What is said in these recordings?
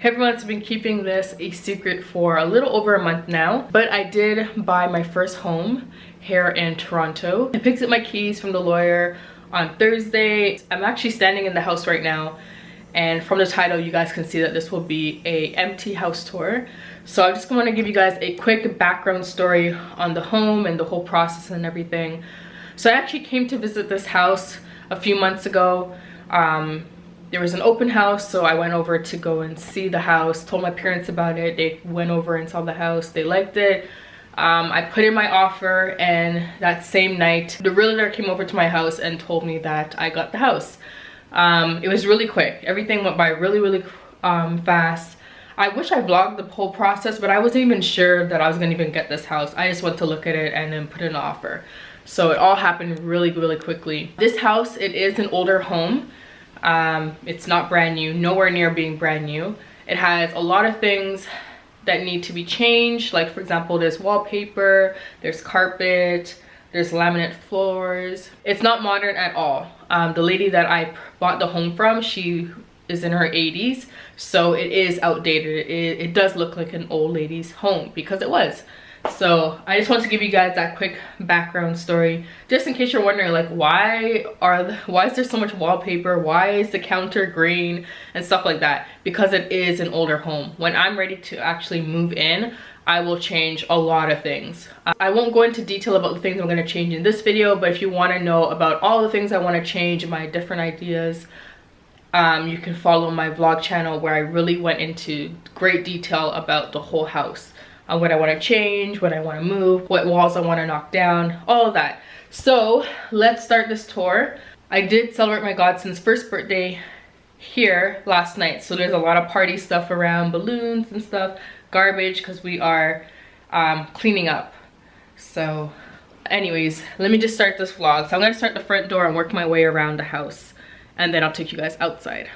Everyone's been keeping this a secret for a little over a month now, but I did buy my first home here in Toronto. I picked up my keys from the lawyer on Thursday. I'm actually standing in the house right now, and from the title you guys can see that this will be a empty house tour. So I just want to give you guys a quick background story on the home and the whole process and everything. So I actually came to visit this house a few months ago. There was an open house, so I went over to go and see the house, told my parents about it. They went over and saw the house, they liked it. I put in my offer, and that same night the realtor came over to my house and told me that I got the house. It was really quick. Everything went by really fast. I wish I vlogged the whole process, but I wasn't even sure that I was gonna even get this house. I just went to look at it and then put in an offer. So it all happened really quickly. This house, it is an older home. It's not brand new, nowhere near being brand new. It has a lot of things that need to be changed. Like, for example, there's wallpaper, there's carpet, there's laminate floors. It's not modern at all. The lady that I bought the home from, she is in her 80s, so it is outdated. It does look like an old lady's home, because it was. So I just wanted to give you guys that quick background story, just in case you're wondering, like, why is there so much wallpaper, why is the counter green and stuff like that. Because it is an older home. When I'm ready to actually move in, I will change a lot of things. I won't go into detail about the things I'm going to change in this video, but if you want to know about all the things I want to change, my different ideas, you can follow my vlog channel, where I really went into great detail about the whole house. What I want to change, what I want to move, what walls I want to knock down, all of that. So let's start this tour. I did celebrate my godson's first birthday here last night, so there's a lot of party stuff around, balloons and stuff, garbage, because we are cleaning up. So anyways, let me just start this vlog. So I'm going to start the front door and work my way around the house, and then I'll take you guys outside.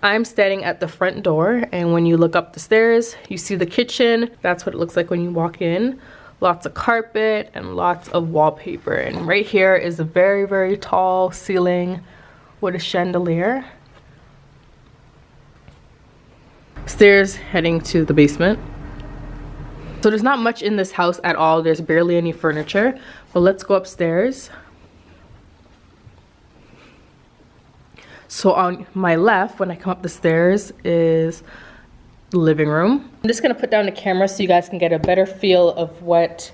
I'm standing at the front door, and when you look up the stairs, you see the kitchen. That's what it looks like when you walk in. Lots of carpet and lots of wallpaper. And right here is a very tall ceiling with a chandelier. Stairs heading to the basement. So there's not much in this house at all. There's barely any furniture. But let's go upstairs. So on my left, when I come up the stairs, is the living room. I'm just gonna put down the camera so you guys can get a better feel of what,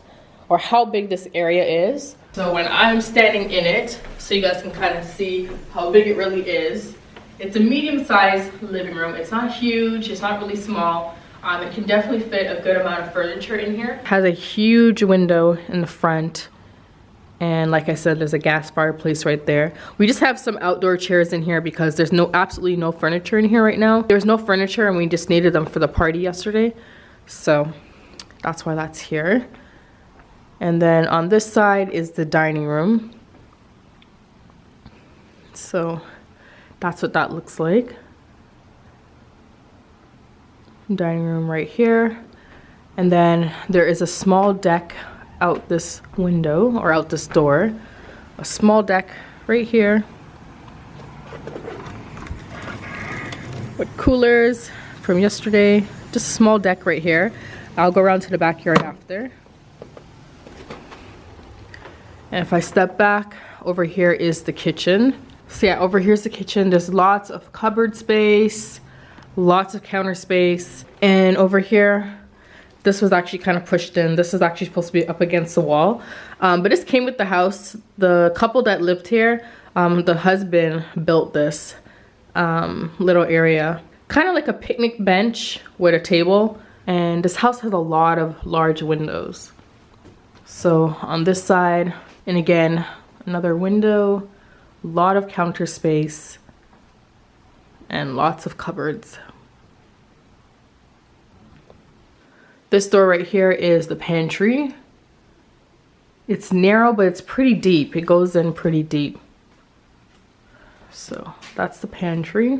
or how big this area is. So when I'm standing in it, so you guys can kind of see how big it really is. It's a medium-sized living room. It's not huge, it's not really small. It can definitely fit a good amount of furniture in here. It has a huge window in the front. And like I said, there's a gas fireplace right there. We just have some outdoor chairs in here because there's absolutely no furniture in here right now. There's no furniture, and we just needed them for the party yesterday. So that's why that's here. And then on this side is the dining room. So that's what that looks like. Dining room right here. And then there is a small deck out this window, or out this door. A small deck right here with coolers from yesterday. Just a small deck right here. I'll go around to the backyard after. And if I step back, over here is the kitchen. So yeah, over here's the kitchen. There's lots of cupboard space, lots of counter space. And over here, this was actually kind of pushed in. This is actually supposed to be up against the wall. But this came with the house. The couple that lived here, the husband built this little area. Kind of like a picnic bench with a table. And this house has a lot of large windows. So on this side, and again, another window, a lot of counter space, and lots of cupboards. This door right here is the pantry. It's narrow, but it's pretty deep. It goes in pretty deep. So that's the pantry.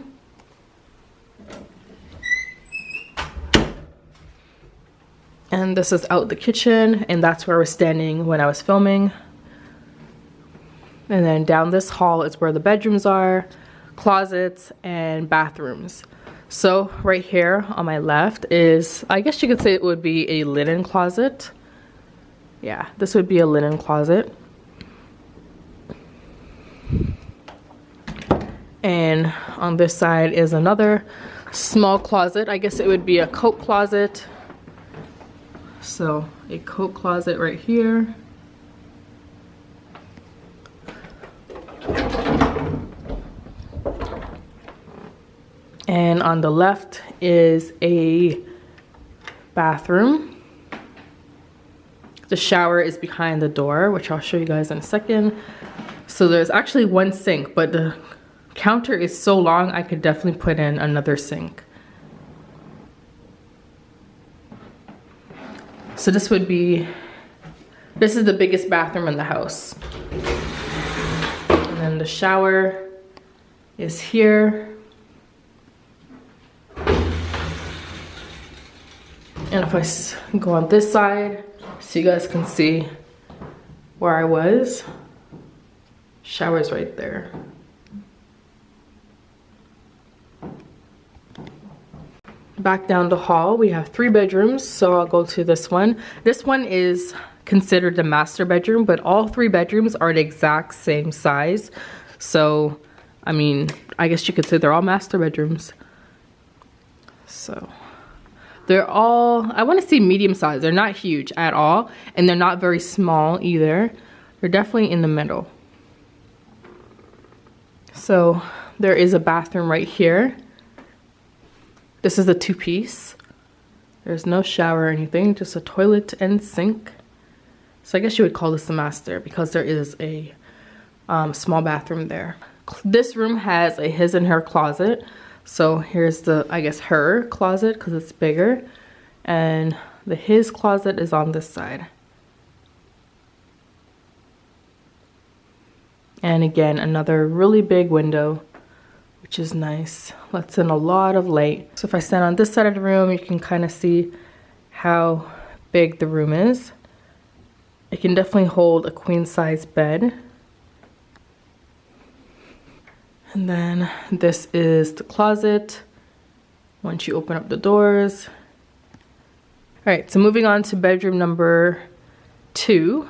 And this is out the kitchen, and that's where I was standing when I was filming. And then down this hall is where the bedrooms are, closets, and bathrooms. So right here on my left is, I guess you could say it would be a linen closet. Yeah, this would be a linen closet. And on this side is another small closet. I guess it would be a coat closet. So a coat closet right here. And on the left is a bathroom. The shower is behind the door, which I'll show you guys in a second. So there's actually one sink, but the counter is so long, I could definitely put in another sink. So this is the biggest bathroom in the house. And then the shower is here. And if I go on this side, so you guys can see where I was, shower's right there. Back down the hall, we have 3 bedrooms, so I'll go to this one. This one is considered the master bedroom, but all 3 bedrooms are the exact same size. So, I mean, I guess you could say they're all master bedrooms. So, they're all, I want to say medium size. They're not huge at all, and they're not very small either. They're definitely in the middle. So, there is a bathroom right here. This is a 2-piece. There's no shower or anything, just a toilet and sink. So I guess you would call this the master because there is a small bathroom there. This room has a his and her closet. So here's the, I guess, her closet because it's bigger. And the his closet is on this side. And again, another really big window, which is nice. Lets in a lot of light. So if I stand on this side of the room, you can kind of see how big the room is. It can definitely hold a queen size bed. And then this is the closet once you open up the doors. All right, so moving on to bedroom number 2.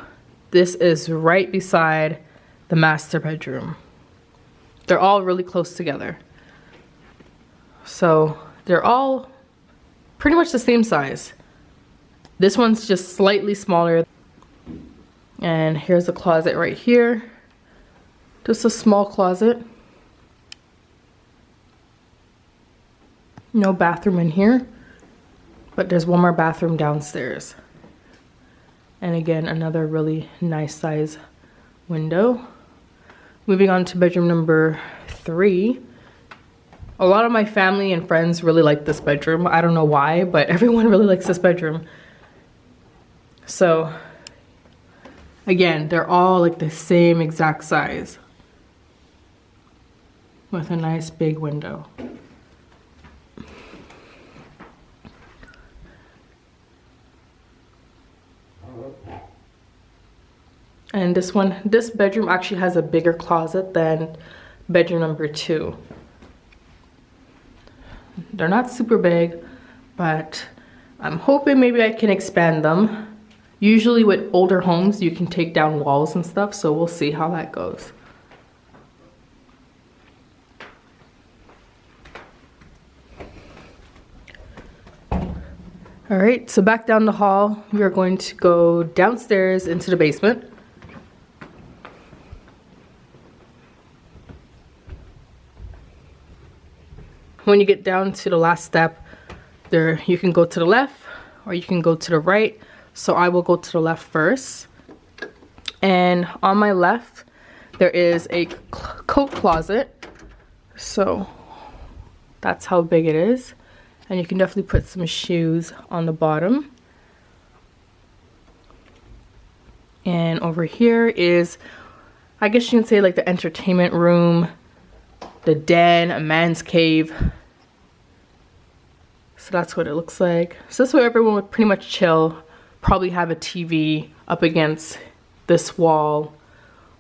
This is right beside the master bedroom. They're all really close together. So they're all pretty much the same size. This one's just slightly smaller. And here's a closet right here. Just a small closet. No bathroom in here, but there's one more bathroom downstairs. And again, another really nice size window. Moving on to bedroom number 3. A lot of my family and friends really like this bedroom. I don't know why, but everyone really likes this bedroom. So, again, they're all like the same exact size with a nice big window. And this bedroom actually has a bigger closet than bedroom number 2. They're not super big, but I'm hoping maybe I can expand them. Usually with older homes, you can take down walls and stuff, so we'll see how that goes. All right, so back down the hall, we are going to go downstairs into the basement. When you get down to the last step, there you can go to the left or you can go to the right. So I will go to the left first. And on my left, there is a coat closet. So that's how big it is. And you can definitely put some shoes on the bottom. And over here is, I guess you can say like the entertainment room, the den, a man's cave. So that's what it looks like. So this is where everyone would pretty much chill, probably have a TV up against this wall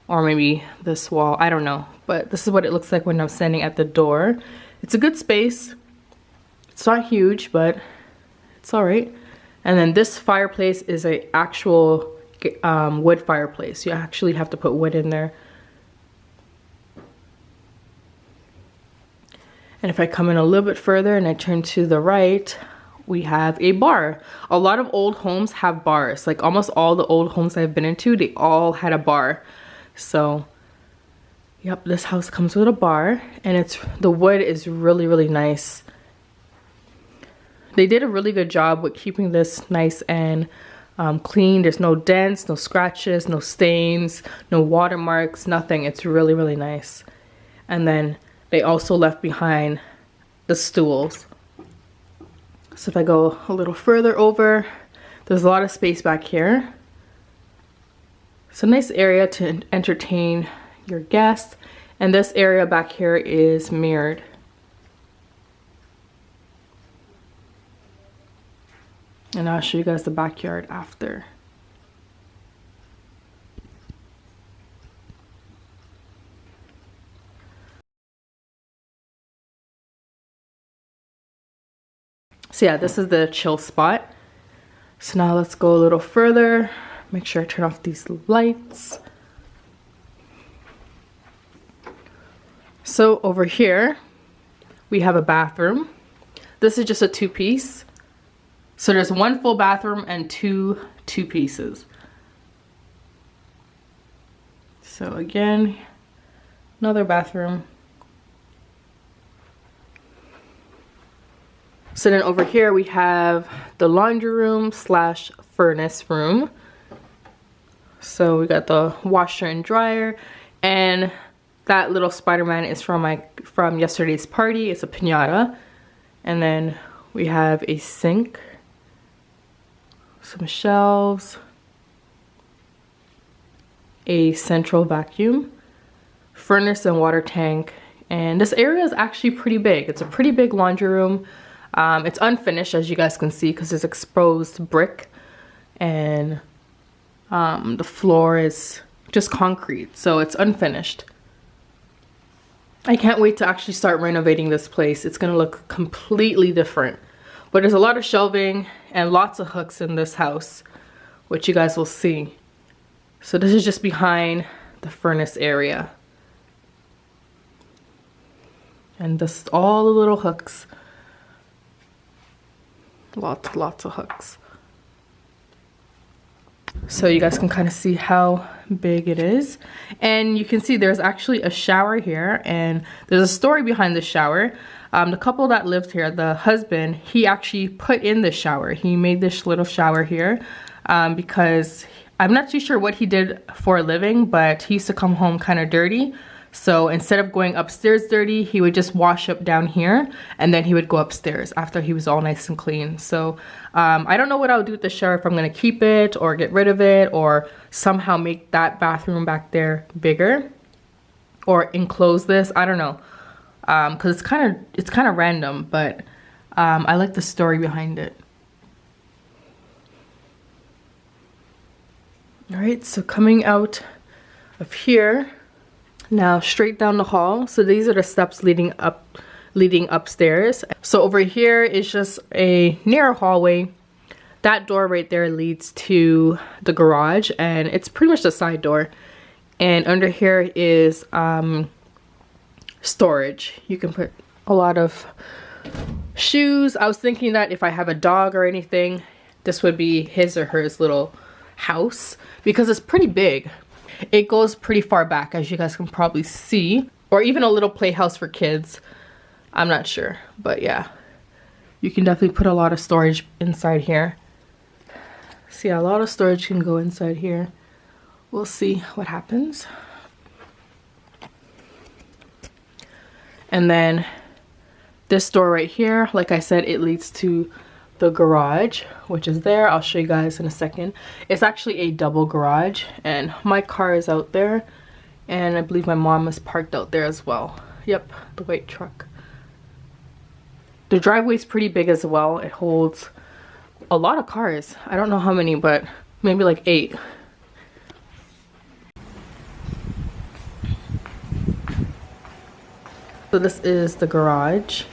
or maybe this wall, I don't know. But this is what it looks like when I'm standing at the door. It's a good space. It's not huge, but it's all right. And then this fireplace is a actual wood fireplace. You actually have to put wood in there. And if I come in a little bit further and I turn to the right, we have a bar. A lot of old homes have bars. Like almost all the old homes I've been into, they all had a bar. So, yep, this house comes with a bar, and the wood is really nice. They did a really good job with keeping this nice and clean. There's no dents, no scratches, no stains, no watermarks, nothing. It's really nice. And then they also left behind the stools. So if I go a little further over, there's a lot of space back here. It's a nice area to entertain your guests. And this area back here is mirrored. And I'll show you guys the backyard after. So yeah, this is the chill spot. So now let's go a little further. Make sure I turn off these lights. So over here, we have a bathroom. This is just a two-piece. So there's one full bathroom and two pieces. So again, another bathroom. So then over here we have the laundry room slash furnace room. So we got the washer and dryer, and that little Spider-Man is from yesterday's party. It's a piñata. And then we have a sink, some shelves, a central vacuum, furnace and water tank. And this area is actually pretty big. It's a pretty big laundry room. It's unfinished, as you guys can see, because there's exposed brick, and the floor is just concrete, so it's unfinished. I can't wait to actually start renovating this place. It's gonna look completely different. But there's a lot of shelving and lots of hooks in this house, which you guys will see. So this is just behind the furnace area. And this is all the little hooks. Lots of hooks. So you guys can kind of see how big it is. And you can see there's actually a shower here, and there's a story behind the shower. The couple that lived here, the husband, he actually put in the shower. He made this little shower here because I'm not too sure what he did for a living, but he used to come home kind of dirty. So instead of going upstairs dirty, he would just wash up down here, and then he would go upstairs after he was all nice and clean. So I don't know what I'll do with the shower, if I'm going to keep it or get rid of it or somehow make that bathroom back there bigger or enclose this. I don't know, because it's kind of random, but I like the story behind it. All right, so coming out of here, now straight down the hall. So these are the steps leading upstairs. So over here is just a narrow hallway. That door right there leads to the garage, and it's pretty much the side door. And under here is storage. You can put a lot of shoes. I was thinking that if I have a dog or anything, this would be his or hers little house, because it's pretty big. It goes pretty far back, as you guys can probably see, or even a little playhouse for kids. I'm not sure, but yeah, you can definitely put a lot of storage inside here. See, a lot of storage can go inside here. We'll see what happens. And then this door right here, like I said, it leads to the garage, which is there. I'll show you guys in a second. It's actually a double garage, and my car is out there, and I believe my mom is parked out there as well. Yep, the white truck. The driveway is pretty big as well. It holds a lot of cars. I don't know how many, but maybe like 8. So this is the garage,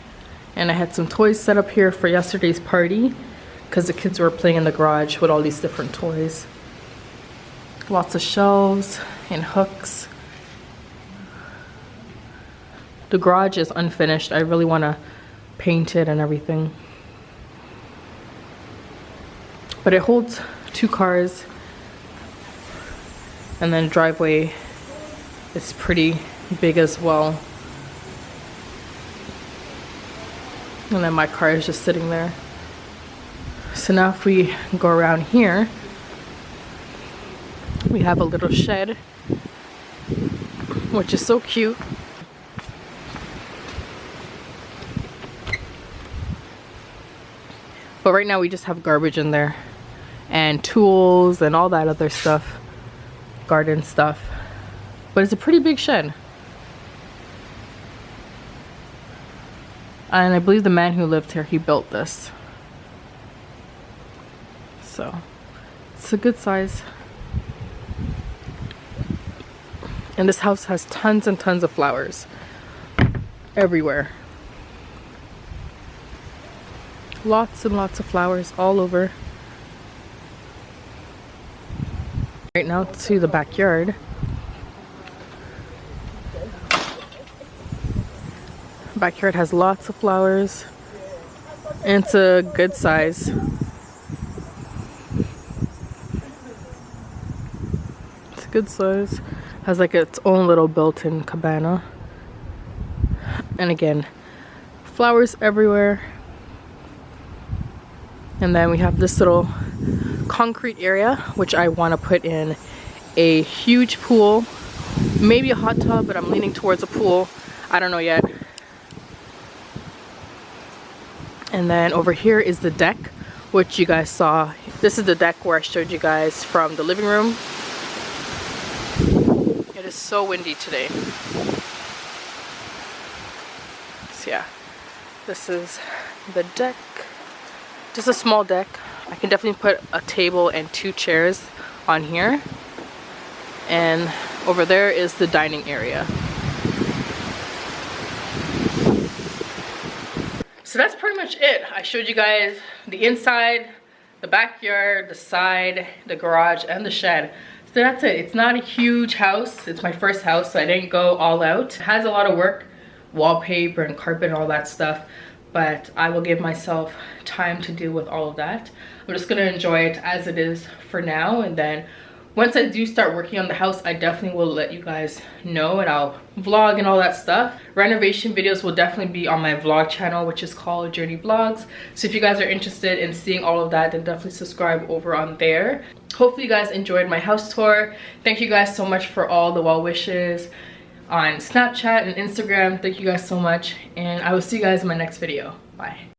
And I had some toys set up here for yesterday's party because the kids were playing in the garage with all these different toys. Lots of shelves and hooks. The garage is unfinished. I really want to paint it and everything. But it holds 2 cars. And then driveway is pretty big as well. And then my car is just sitting there. So now if we go around here, we have a little shed, which is so cute. But right now we just have garbage in there and tools and all that other stuff, garden stuff. But it's a pretty big shed. And I believe the man who lived here, he built this. So it's a good size. And this house has tons and tons of flowers everywhere. Lots and lots of flowers all over. Right now to the backyard. Backyard has lots of flowers. And it's a good size. It's a good size. Has like its own little built-in cabana. And again, flowers everywhere. And then we have this little concrete area, which I want to put in a huge pool, maybe a hot tub, but I'm leaning towards a pool. I don't know yet. And then over here is the deck, which you guys saw. This is the deck where I showed you guys from the living room. It is so windy today. So yeah, this is the deck. Just a small deck. I can definitely put a table and 2 chairs on here. And over there is the dining area. So that's pretty much it. I showed you guys the inside, the backyard, the side, the garage, and the shed. So that's it. It's not a huge house. It's my first house, so I didn't go all out. It has a lot of work, wallpaper and carpet and all that stuff. But I will give myself time to deal with all of that. I'm just gonna enjoy it as it is for now, and then once I do start working on the house, I definitely will let you guys know, and I'll vlog and all that stuff. Renovation videos will definitely be on my vlog channel, which is called Journey Vlogs. So if you guys are interested in seeing all of that, then definitely subscribe over on there. Hopefully you guys enjoyed my house tour. Thank you guys so much for all the well wishes on Snapchat and Instagram. Thank you guys so much, and I will see you guys in my next video. Bye.